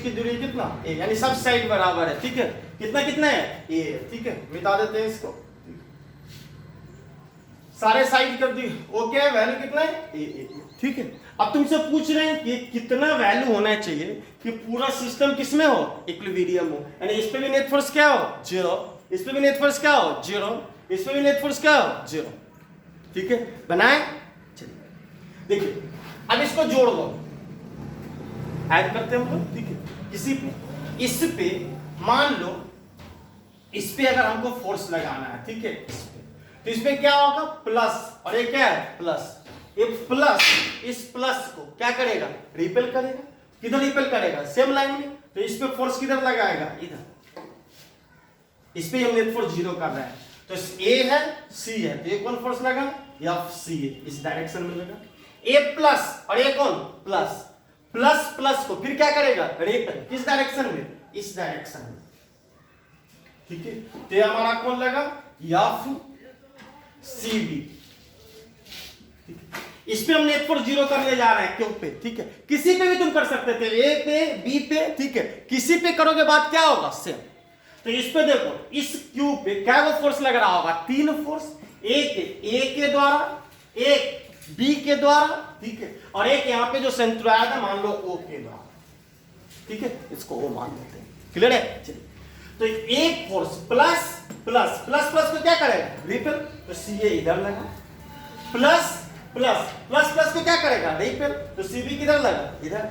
की दूरी कितना ए, यानी सब साइड बराबर है, ठीक है। कितना कितना है ए, ठीक है। मिटा देते हैं इसको, सारे साइड कर दी, ओके। वैल्यू कितना है ए, ठीक है। अब तुमसे पूछ रहे हैं कि कितना वैल्यू होना चाहिए कि पूरा सिस्टम किसमें हो, इक्विलिब्रियम हो, यानी इस पे भी नेट फोर्स क्या हो 0, इस पे भी नेट फोर्स क्या हो 0, इस पे भी नेट फोर्स क्या हो 0, ठीक है। बनाए, चलिए देखिए अब इसको जोड़ दो, ऐड करते हैं हम लोग, ठीक है। किसी पे इस पे मान लो इस पे अगर हमको फोर्स लगाना है, ठीक है, इस पे, तो इसमें क्या होगा प्लस, और ये क्या है प्लस, ये प्लस इस प्लस को क्या करेगा रिपेल करेगा, किधर रिपेल करेगा सेम लाइन में, तो इस पे फोर्स किधर लगाएगा इधर, इस पे हम नेट फोर्स 0 कर रहे हैं, तो ए है सी है, तो ये कौन फोर्स लगा एफ सी है, इस डायरेक्शन में लगा, ए प्लस और ये कौन प्लस, प्लस प्लस को फिर क्या करेगा रिपेल, किस डायरेक्शन में इस डायरेक्शन में, ठीक है। तो ये हमारा कौन लगा एफ सी बी, इस पे हम नेट फोर्स 0 करने जा रहे हैं क्यों पे, ठीक है। किसी पे भी तुम कर सकते थे, ए पे बी पे, ठीक है, किसी पे करोगे बात क्या होगा सेम। तो इस पे देखो इस क्यू पे क्या वो फोर्स लग रहा होगा 3 फोर्स, एक ए के द्वारा, एक बी के द्वारा, ठीक है, और एक यहाँ पे जो सेंट्रोइड है मान लो ओ के द्वारा, ठीक है, इसको ओ मान लेते हैं, क्लियर है। चलिए तो एक force plus plus plus plus को क्या करेगा रिपेल, तो सी ए इधर लगा, प्लस प्लस प्लस प्लस को क्या करेगा रिपेल, तो सी बी किधर लगा इधर।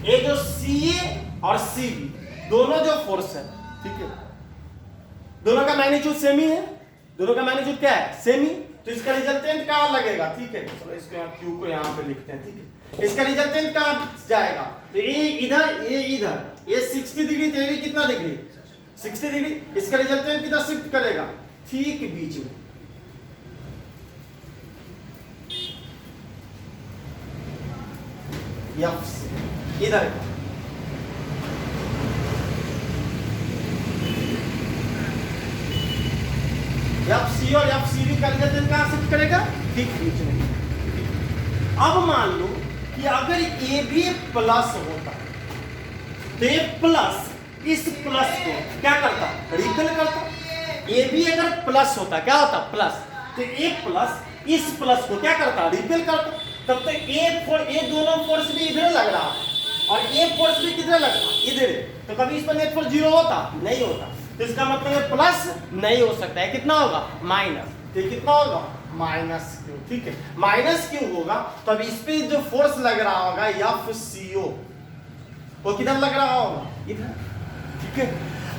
ये जो सी ए और सी बी दोनों जो फोर्स है, ठीक है, दोनों का मैग्नीट्यूड सेम ही है, दोनों का मैग्नीट्यूड क्या है सेम ही, तो इसका रिजल्टेंट कहां लगेगा, ठीक है। चलो इसको यहाँ क्यू को यहाँ पे लिखते हैं, ठीक है। इसका रिजल्टेंट कहां जाएगा, तो ये इधर ये इधर, ये 60 डिग्री, तो ये भी कितना डिग्री 60 डिग्री, इसका रिजल्टेंट किधर शिफ्ट करेगा ठीक बीच में, इधर एफ सी और एफ सी बी का रिजल्टेंट कहां शिफ्ट करेगा ठीक बीच में। अब मान लो कि अगर ए बी प्लस होता तो ये प्लस इस प्लस को क्या करता रिपेल करता, ए बी अगर प्लस होता क्या होता प्लस, तो ए प्लस इस प्लस को क्या करता रिपेल करता, तब तक ए दोनों फोर्स भी इधर लग रहा और ए फोर्स भी किधर लग रहा इधर, तो कभी इस पर नेट फोर्स 0 होता नहीं होता, तो इसका मतलब है प्लस नहीं हो सकता है, कितना होगा माइनस, तो कितना होगा माइनस क्यू, ठीक है, माइनस क्यू होगा, तो अब इस पे जो फोर्स लग रहा होगा एफ सी ओ वो किधर लग रहा होगा इधर, ठीक है।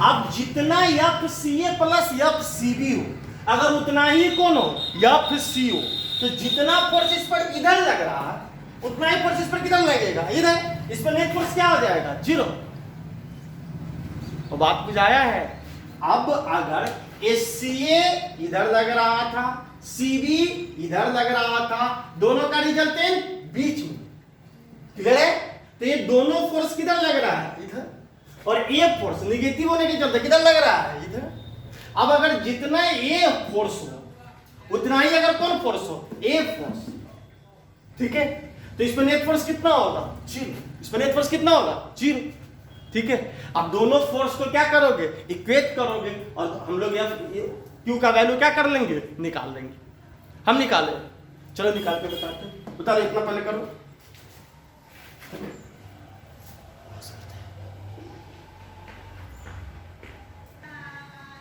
अब जितना एफ सी ए प्लस एफ सी बी हो अगर उतना ही कौन हो एफ सी ओ, तो जितना फोर्स इस पर इधर लग रहा है उतना ही फोर्स इस पर किधर लगेगा इधर, इस पर नेट फोर्स क्या हो जाएगा 0। तो बात कुछ आया है। अब अगर एससीए इधर लग रहा था सीबी इधर लग रहा था, दोनों का रिजल्टेंट बीच में, क्लियर है, तो ये दोनों फोर्स किधर लग रहा है इधर, और ये फोर्स नेगेटिव होने के चलते किधर लग रहा है इधर। अब अगर जितना ये फोर्स हो उतना ही अगर कौन फोर्स हो ए फोर्स, ठीक है, तो इस पर नेट फोर्स कितना होगा 0, इस पर नेट फोर्स कितना होगा 0, ठीक है। अब दोनों फोर्स को क्या करोगे इक्वेट करोगे और हम लोग क्यू का वैल्यू क्या कर लेंगे निकाल लेंगे, हम निकाले, चलो निकाल के बताते हैं, बता दो इतना पहले करो,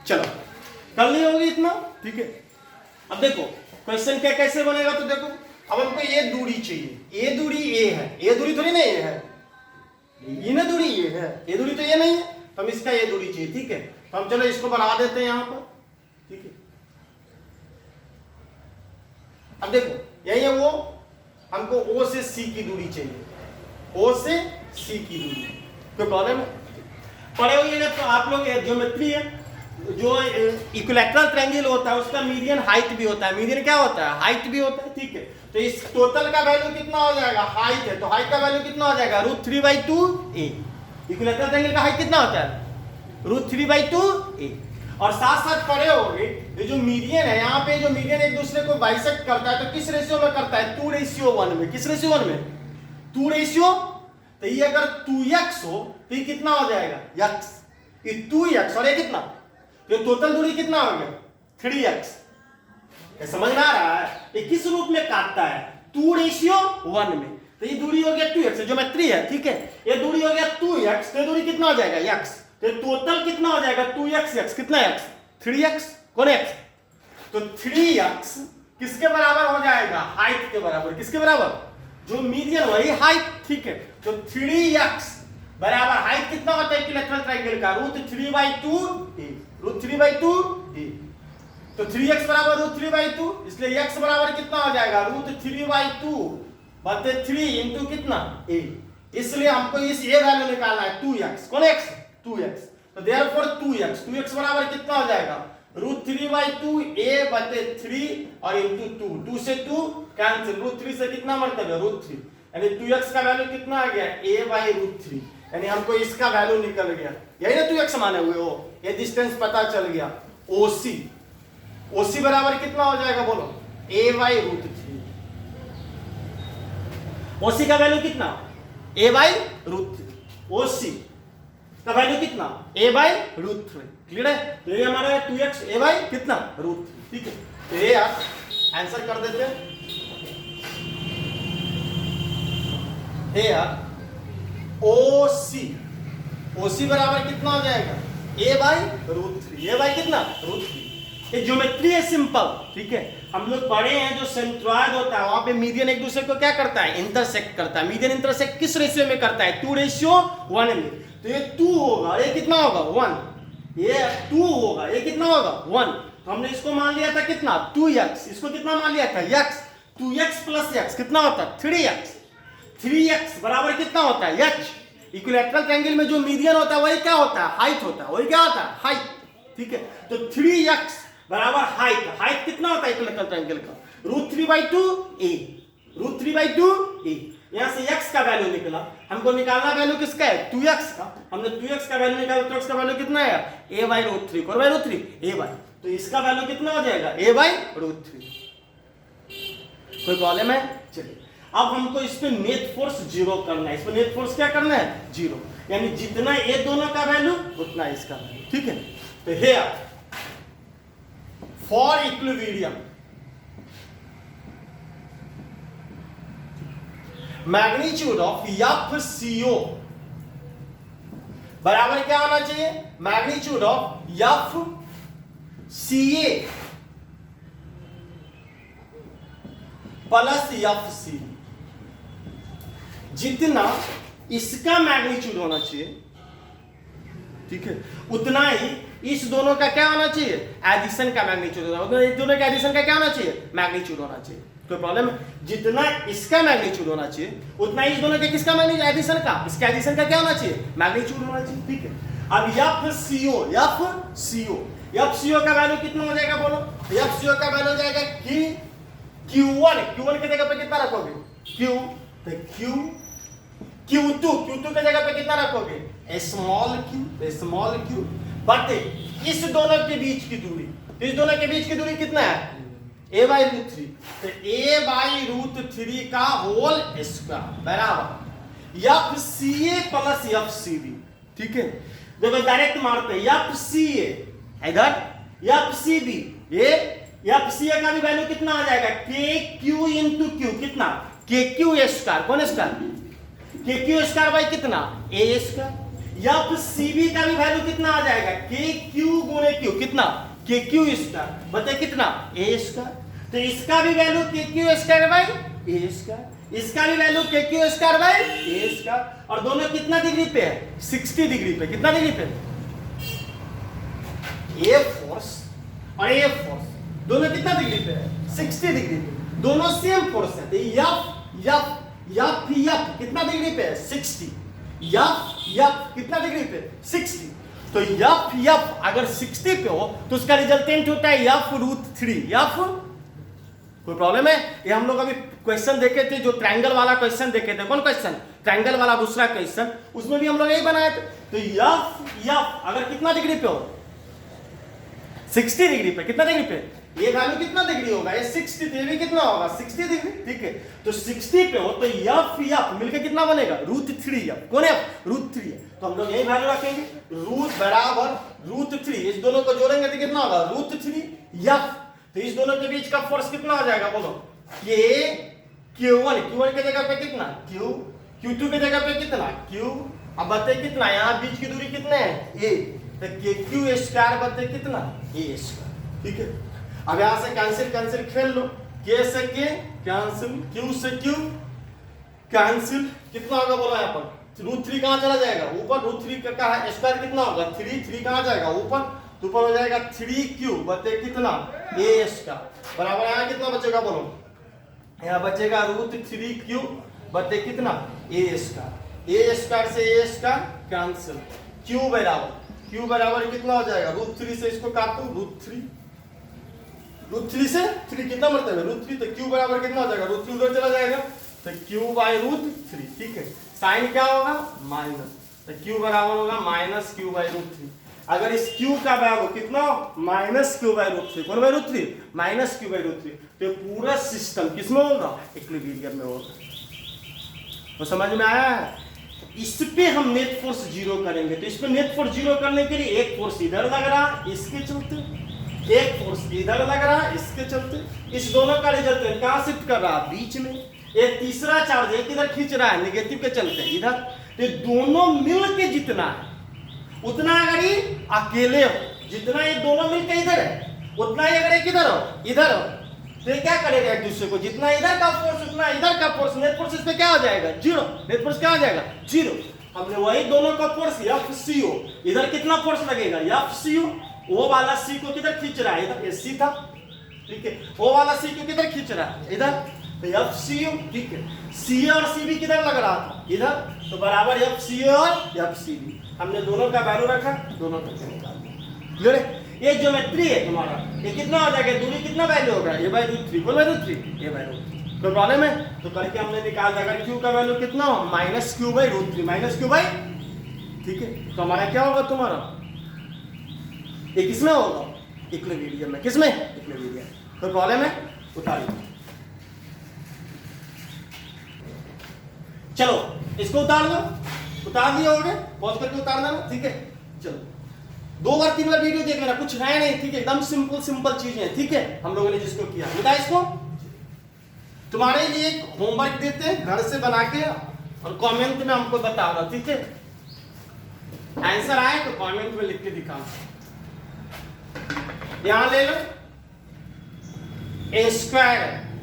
चलो कर ली होगी इतना, ठीक है। अब देखो क्वेश्चन क्या कैसे बनेगा, तो देखो अब हमको ये दूरी चाहिए, ये दूरी ए है, ये दूरी थोड़ी नहीं है, ये ना दूरी ये है, ये दूरी तो ये नहीं है, तो हम इसका ये दूरी चाहिए, ठीक है। तो हम चलो इसको बढ़ा देते हैं यहाँ पर, ठीक है। अब देखो यही है वो, हमको ओ से सी की दूरी चाहिए, ओ से सी की दूरी, कोई प्रॉब्लम है पढ़े हुए ना, तो आप लोग ज्योमेट्री है, जो इक्विलैटरल ट्रायंगल होता है उसका मीडियन हाइट भी होता है, मीडियन क्या होता है हाइट भी होता है, ठीक है। तो इस टोटल का वैल्यू कितना हो जाएगा हाइट है, तो हाइट का वैल्यू कितना हो जाएगा √3/2 ए, इक्विलैटरल ट्रायंगल का हाइट कितना होता है √3/2 ए। और साथ साथ पढ़े होंगे ये जो मीडियन है, यहाँ पे जो मीडियन एक दूसरे को बाइसेक्ट करता है तो किस रेशियो में करता है 2:1 में, किस रेशियो में 2:, तो ये अगर 2x हो तो ये कितना हो जाएगा x, ये 2x और ये कितना, तो टोटल दूरी कितना हो गया 3x। ये समझ में आ रहा है? ये किस रूप में काटता है 2:1 में। तो ये दूरी हो गया 2x, ज्योमेट्री है, ठीक है। ये दूरी हो गया 2x, तो ये दूरी कितना हो जाएगा x, तो टोटल कितना हो जाएगा 2x, कितना x 3x, कौन x, तो 3x किसके बराबर हो जाएगा हाइट के बराबर, किसके बराबर, जो मीडियन वही हाइट, ठीक है। तो 3x बराबर हाइट कितना होता है इक्विलैटरल ट्रायंगल का √3/2 √3/2 तो 3x बराबर √3/2, इसलिए x बराबर कितना हो जाएगा √3/2 बटे 3 इंटू कितना a, इसलिए हमको इस a वैल्यू निकालना है 2x, कौन x 2x, तो देयरफॉर 2x बराबर कितना हो जाएगा √3/2 a बटे 3 और इंटू 2 से 2 कैंसिल, √3 से कितना मल्टीप्लाई है √3, यानी 2x का वैल्यू कितना आ गया a/√3, यानी हमको इसका वैल्यू निकल गया, यही ना 2x माने हुए हो, ये डिस्टेंस पता चल गया। OC बराबर कितना हो जाएगा बोलो a/√3, OC का वैल्यू कितना a/√3, OC का वैल्यू कितना a/√3, क्लियर है। तो ये हमारा 2x a/ कितना √3, ठीक है। तो ये आप आंसर कर देते हैं, हे यार OC बराबर कितना हो जाएगा a/√3, a/ कितना √3। ये ज्योमेट्री है सिंपल, ठीक है। हम लोग पढ़े हैं जो सेंट्रॉइड होता है वहां पे मीडियन एक दूसरे को क्या करता है इंटरसेक्ट करता है। मीडियन इंटरसेक्ट किस रेशियो में करता है 2:1 में। तो ये 2 होगा, ये कितना होगा 1, ये 2 होगा, ये कितना होगा 1। तो हमने इसको मान लिया था कितना 2x, इसको कितना मान लिया था x, 2x प्लस x कितना होता है 3x, 3x बराबर कितना होता है h। इक्विलैटरल ट्रायंगल में जो मीडियन होता है वही क्या होता है हाइट होता है, वही क्या होता है हाइट, ठीक है। तो 3x बराबर हाइट कितना होता है इक्विलैटरल ट्रायंगल का √3/2 a, √3/2 a। यहां से x का वैल्यू निकला, हमको निकालना वैल्यू किसका है 2x का, हमने 2x का वैल्यू निकाला, तो x का वैल्यू कितना है a/√3, और √3 a/, तो इसका वैल्यू कितना हो जाएगा a/√3। कोई प्रॉब्लम है? चलिए अब हमको इस पे नेट फोर्स 0 करना है, इस पे नेट फोर्स क्या करना है 0, यानी जितना ये दोनों का वैल्यू उतना इसका वैल्यू, ठीक है। तो here for equilibrium magnitude of FCO बराबर क्या होना चाहिए magnitude of FCA plus FC। जितना इसका मैग्नीट्यूड होना चाहिए, ठीक है, उतना ही इस दोनों का क्या होना चाहिए एडिशन का मैग्नीट्यूड होना चाहिए। इस दोनों का एडिशन का क्या होना चाहिए मैग्नीट्यूड होना चाहिए। कोई प्रॉब्लम है? जितना इसका मैग्नीट्यूड होना चाहिए उतना इस दोनों के किसका मैग्नीट्यूड एडिशन का, इसका एडिशन का क्या होना चाहिए मैग्नीट्यूड होना चाहिए, ठीक है। अब FCO का वैल्यू कितना हो जाएगा बोलो, FCO का वैल्यू हो जाएगा Q1 की जगह पे कितना रखोगे Q, तो Q2 की जगह पे कितना रखोगे स्मॉल q बट इस दोनों के बीच की दूरी, इस दोनों के बीच की दूरी कितना है a/√3, तो a/√3 का होल स्क्वायर बराबर FCA प्लस FCB, ठीक है। देखो डायरेक्ट मारते हैं FCA इधर FCB, ये FCA का भी वैल्यू कितना आ जाएगा KQ इंटू Q, कितना KQ स्क्वायर, कौन स्क्वायर KQ स्क्वायर बाई कितना A स्क्वायर। FCB का भी वैल्यू कितना आ जाएगा KQ गुणे Q, कितना KQ स्क्वायर बटे कितना A स्क्वायर। तो इसका भी value KQ square by A square, इसका भी value KQ square by A square, और दोनों कितना डिग्री पे है 60 डिग्री पे, कितना डिग्री पे A फोर्स और A फोर्स दोनों कितना डिग्री पे है 60 डिग्री पे, दोनों सेम फोर्स है। तो F कितना डिग्री पे है 60, F कितना डिग्री पे 60, तो F अगर 60 पे हो तो उसका रिजल्टेंट होता है F√3। कोई प्रॉब्लम है? ये हम लोग अभी क्वेश्चन देखे थे, जो ट्रायंगल वाला क्वेश्चन देखे थे, कौन क्वेश्चन ट्रायंगल वाला दूसरा क्वेश्चन, उसमें भी हम लोग यही बनाए थे। तो F अगर कितना डिग्री पे हो 60 डिग्री पे, कितना डिग्री पे, ये वैल्यू कितना डिग्री होगा, ये 60, ये भी कितना होगा 60 डिग्री, ठीक है। तो 60 पे हो तो एफ मिलकर कितना बनेगा, √3 कौन है, √3 है। तो हम लोग यही वैल्यू रखेंगे, रूट बराबर √3, इस दोनों को जोड़ेंगे तो कितना होगा √3 तो इस दोनों के बीच का फोर्स कितना हो जाएगा, बोलो, Q1 की जगह पे कितना, Q2 की जगह पे कितना, Q, अब बताइए कितना, यहाँ बीच की दूरी कितने है, a, तो Q² बताइए कितना, a², ठीक है। अब यहाँ से कैंसिल खेल लो, K से K कैंसिल, Q से Q कैंसिल, कितना होगा बोला यहाँ पर, √3 कहाँ चला जाएगा ऊपर, √3 का स्क्वायर कितना होगा 3 कहाँ जाएगा ऊपर, तो ऊपर हो जाएगा 3Q बटे कितना a² बराबर, यहाँ कितना बचेगा बोलो, यहाँ बचेगा √3Q बटे कितना a² से a² कैंसिल, Q बराबर कितना हो जाएगा √3 से इसको काटो, √3 से 3 कितना मरतबा है √3, तो Q बराबर कितना हो जाएगा, √3 उधर चला जाएगा तो Q/√3, ठीक है। साइन क्या होगा माइनस, तो Q बराबर होगा -Q/√3। अगर इस Q का वैल्यू कितना -Q/√3, कौन √3 -Q/√3, तो पूरा सिस्टम किसमें होगा, इक्विलिब्रियम में होगा। तो समझ में आया है। इस पे हम नेट फोर्स जीरो करेंगे, तो इस पे नेट फोर्स जीरो करने के लिए एक फोर्स इधर लग रहा है इसके चलते, एक फोर्स इधर लग रहा है इसके चलते, इस दोनों का रिजल्टेंट कहां शिफ्ट कर रहा है बीच में, एक तीसरा चार्ज एक इधर खींच रहा है नेगेटिव के चलते इधर, तो दोनों मिल के जितना है उतना, अगर ये अकेले हो जितना ये दोनों मिल के इधर है उतना ही, अगर एक इधर हो तो ये क्या करेगा एक दूसरे को, जितना इधर का फोर्स उतना इधर का फोर्स, नेट फोर्स इस पे क्या हो जाएगा जीरो, नेट फोर्स क्या हो जाएगा जीरो। हमने वही दोनों का फोर्स FCO, इधर कितना फोर्स लगेगा FCO, वो वाला C को किधर खींच रहा है इधर, ये C था, ठीक है, वो वाला C को किधर खींच रहा है इधर, तो FCO, ठीक है। C और C भी किधर लग रहा था इधर, तो बराबर FCO और FCB, हमने दोनों का वैल्यू रखा, दोनों का निकाल दिया, क्लियर है। ये ज्योमेट्री है तुम्हारा, ये कितना हो जाएगा, दूरी कितना वैल्यू होगा, a/√3, कौन √3 a/√3, तो प्रॉब्लम है तो करके हमने निकाल दिया, अगर Q का वैल्यू कितना हो -Q/√3, ठीक है, तो हमारा क्या होगा तुम्हारा, ये किसमें होगा इक्विलिब्रियम में, किसमें इक्विलिब्रियम, तो प्रॉब्लम है उतारिए, चलो इसको उतार दिया होगा, पॉज करके उतार देना, ठीक है। चलो 2 बार 3 बार वीडियो देख लेना, कुछ है नहीं, ठीक है, एकदम सिंपल चीजें, ठीक है, हम लोगों ने जिसको किया बता, इसको तुम्हारे लिए होमवर्क देते हैं घर से बना के और कमेंट में हमको बताना, ठीक है, आंसर आए तो कमेंट में लिख के दिखाओ। यहां ले लो a²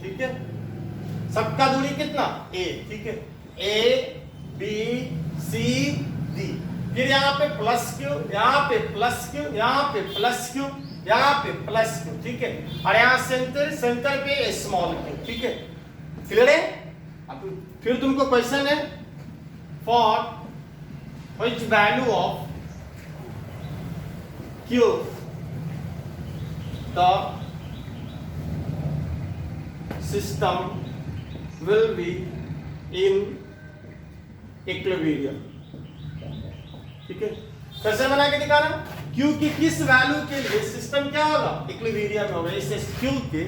ठीक है, सबका दूरी कितना a, ठीक है, ABCD, फिर यहाँ पे +Q, यहाँ पे +Q, यहाँ पे +Q, यहाँ पे +Q, ठीक है, और यहाँ सेंटर पे स्मॉल q, ठीक है, क्लियर है। अब फिर तुमको क्वेश्चन है, for which value of Q the system will be in equilibrium, ठीक है, कैसे बना के दिखाना, Q की किस वैल्यू के लिए सिस्टम क्या होगा इक्विलिब्रियम में होगा, इससे Q के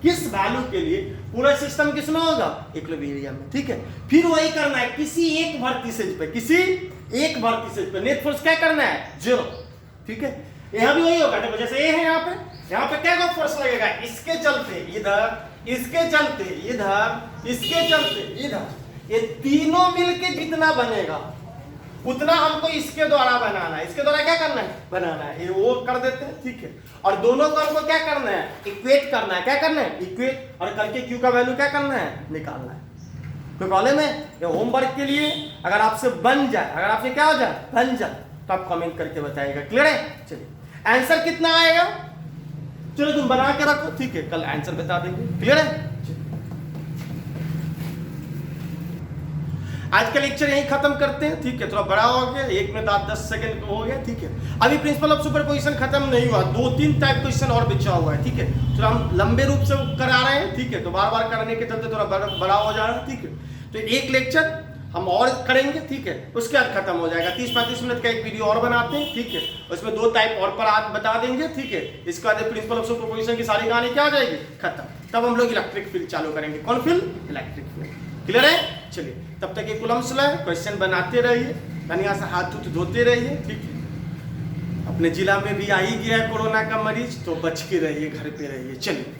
किस वैल्यू के लिए पूरा सिस्टम किसमें होगा इक्विलिब्रियम में, ठीक है। फिर वही करना है किसी एक वर्टिसेज पे, नेट फोर्स क्या करना है जीरो, ठीक है, यहाँ भी वही होगा, देखो जैसे ए है यहाँ पे क्या फोर्स लगेगा, इसके चलते इधर, इसके चलते इधर, इसके चलते इधर, ये तीनों मिलके जितना बनेगा उतना हमको इसके द्वारा बनाना है, इसके द्वारा क्या करना है बनाना है, ये वो कर देते हैं, ठीक है, और दोनों को हमको क्या करना है इक्वेट करना है, क्या करना है इक्वेट, और करके Q का वैल्यू क्या करना है निकालना है। कोई प्रॉब्लम है, ये होमवर्क के लिए अगर आपसे बन जाए, अगर आपसे क्या हो जाए बन जाए, तो आप कमेंट करके बताइएगा, क्लियर है। चलिए आंसर कितना आएगा, चलो तुम बना के रखो, ठीक है, कल आंसर बता देंगे, क्लियर है। आज का लेक्चर यहीं खत्म करते हैं, ठीक है, थोड़ा बड़ा हो गया, 1 मिनट 10 सेकंड हो गया, ठीक है। अभी प्रिंसिपल ऑफ सुपरपोजिशन खत्म नहीं हुआ, 2-3 टाइप क्वेश्चन और बचा हुआ है, ठीक है, थोड़ा हम लंबे रूप से करा रहे हैं, ठीक है, तो बार बार करने के चलते थोड़ा बड़ा हो जा रहा है, ठीक है। तो एक लेक्चर हम और करेंगे, ठीक है, उसके बाद खत्म हो जाएगा। 30-35 मिनट का एक वीडियो और बनाते हैं, ठीक है, उसमें 2 टाइप और पर आज बता देंगे, ठीक है। इसके बाद प्रिंसिपल ऑफ सुपरपोजिशन की सारी कहानी क्या हो जाएगी, खत्म। तब हम लोग इलेक्ट्रिक फील्ड चालू करेंगे। कौन फील्ड, इलेक्ट्रिक फील्ड। क्लियर है? चलिए, तब तक ये कूलम्ब्स लॉ है, क्वेश्चन बनाते रहिए, बढ़िया से हाथ उथ धोते रहिए, ठीक है। अपने जिला में भी आ ही गया है कोरोना का मरीज, तो बच के रहिए, घर पे रहिए। चलिए।